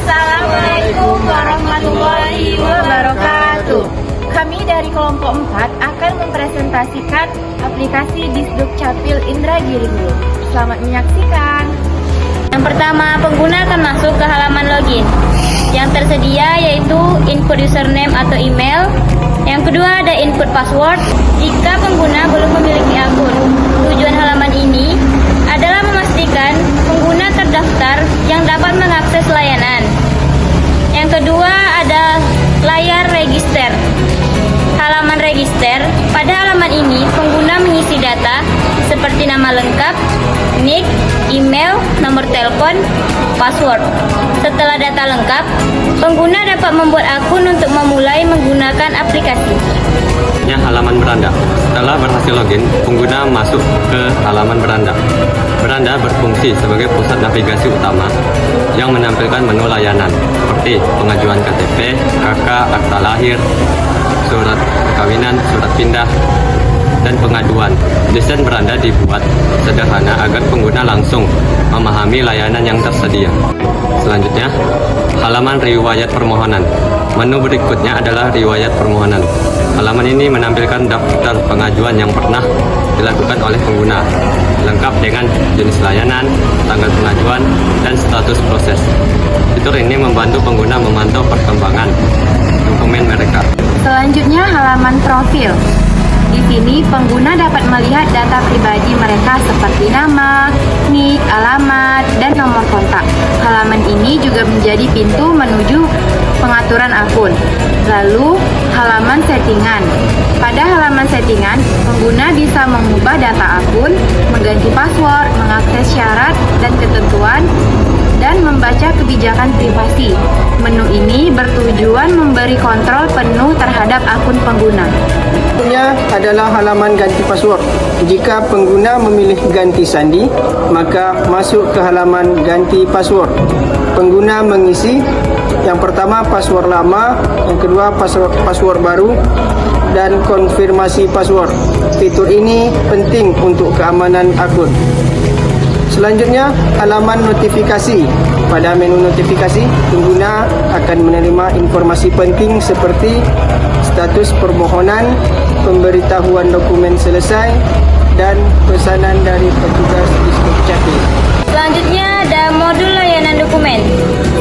Assalamualaikum warahmatullahi wabarakatuh. Kami dari kelompok 4 akan mempresentasikan aplikasi Disdukcapil Indragiri Hulu. Selamat menyaksikan. Yang pertama, pengguna akan masuk ke halaman login. Yang tersedia yaitu input username atau email. Yang kedua ada input password. Jika pengguna belum memiliki akun, tujuan halaman ini adalah memastikan pengguna terdaftar yang dapat mengakses layanan. Yang kedua ada layar register. Halaman register, pada halaman ini pengguna mengisi data seperti nama lengkap, nick, email, nomor telepon, password. Setelah data lengkap, pengguna dapat membuat akun untuk memulai menggunakan aplikasi. Halaman beranda. Setelah berhasil login, pengguna masuk ke halaman beranda. Beranda berfungsi sebagai pusat navigasi utama yang menampilkan menu layanan seperti pengajuan KTP, KK, akta lahir, surat perkawinan, surat pindah, dan pengaduan. Desain beranda dibuat sederhana agar pengguna langsung memahami layanan yang tersedia. Selanjutnya, halaman riwayat permohonan. Menu berikutnya adalah riwayat permohonan. Halaman ini menampilkan daftar pengajuan yang pernah dilakukan oleh pengguna, lengkap dengan jenis layanan, tanggal pengajuan, dan status proses. Fitur ini membantu pengguna memantau perkembangan dokumen mereka. Selanjutnya halaman profil. Di sini pengguna dapat melihat data pribadi mereka seperti nama, nick, alamat, dan nomor kontak. Halaman ini juga menjadi pintu menuju pengaturan akun. Lalu, halaman settingan. Pada halaman settingan, pengguna bisa mengubah data akun, mengganti password, mengakses syarat dan ketentuan, dan membaca kebijakan privasi. Menu ini bertujuan memberi kontrol penuh terhadap akun pengguna. Berikutnya adalah halaman ganti password. Jika pengguna memilih ganti sandi, maka masuk ke halaman ganti password. Pengguna mengisi yang pertama password lama, yang kedua password baru, dan konfirmasi password. Fitur ini penting untuk keamanan akun. Selanjutnya, halaman notifikasi. Pada menu notifikasi, pengguna akan menerima informasi penting seperti status permohonan, pemberitahuan dokumen selesai, dan pesanan dari petugas Disdukcapil. Selanjutnya ada modul layanan dokumen.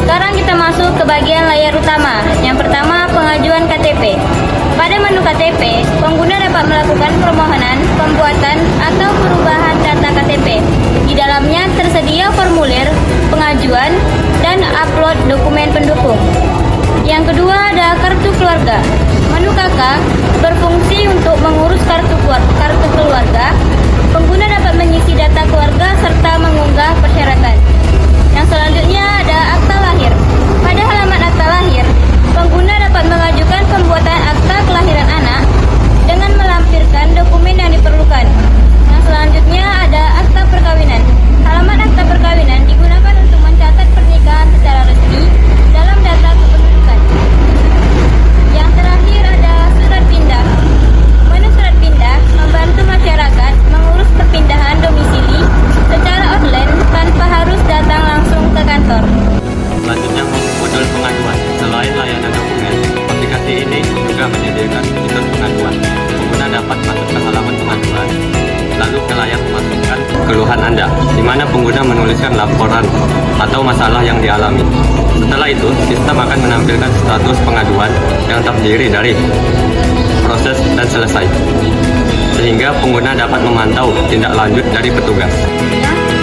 Sekarang kita masuk ke bagian layar utama. Yang pertama, pengajuan KTP. Pada menu KTP, pengguna dapat melakukan permohonan, pembuatan, atau perubahan data KTP. Di dalamnya tersedia formulir, pengajuan, dan upload dokumen pendukung. Yang kedua ada kartu keluarga. Menu KK berfungsi untuk mengurus kartu keluarga. Pengguna dapat mengisi data keluarga serta mengunggah persyaratan. Yang selanjutnya ada akta lahir. Pada halaman akta lahir, pengguna dapat mengajukan pembuatan akta kelahiran anak dengan melampirkan dokumen yang diperlukan. Yang selanjutnya ada akta perkawinan. Halaman akta perkawinan digunakan untuk mencatat pernikahan secara resmi dalam data kependudukan. Yang terakhir ada surat pindah. Menu surat pindah membantu masyarakat mengurus perpindahan domisili secara online tanpa harus datang langsung ke kantor. Selanjutnya, modul pengaduan. Selain layanan dokumen, aplikasi ini juga menyediakan fitur pengaduan. Pengguna dapat masuk ke halaman pengaduan, lalu ke layar memasukkan keluhan Anda, di mana pengguna menuliskan laporan atau masalah yang dialami. Setelah itu, sistem akan menampilkan status pengaduan yang terdiri dari proses dan selesai, sehingga pengguna dapat memantau tindak lanjut dari petugas.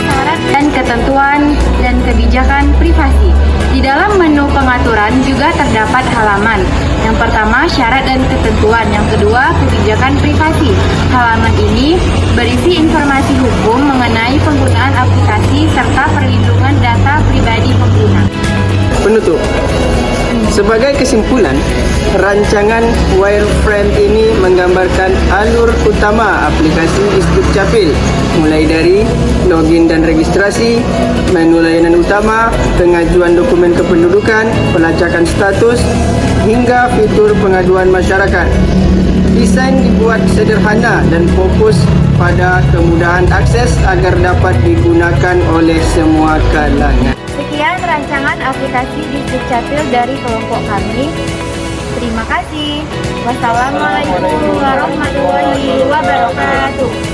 Syarat dan ketentuan dan kebijakan privasi. Di dalam menu pengaturan juga terdapat halaman. Yang pertama, syarat dan ketentuan. Yang kedua, kebijakan privasi. Halaman ini berisi informasi hukum mengenai penggunaan aplikasi serta perlindungan data pribadi pengguna. Penutup. Sebagai kesimpulan, rancangan wireframe ini menggambarkan alur utama aplikasi Disdukcapil, mulai dari login dan registrasi, menu layanan utama, pengajuan dokumen kependudukan, pelacakan status, hingga fitur pengaduan masyarakat. Desain dibuat sederhana dan fokus pada kemudahan akses agar dapat digunakan oleh semua kalangan. Sekian rancangan aplikasi di Dukcapil dari kelompok kami. Terima kasih. Wassalamualaikum warahmatullahi wabarakatuh.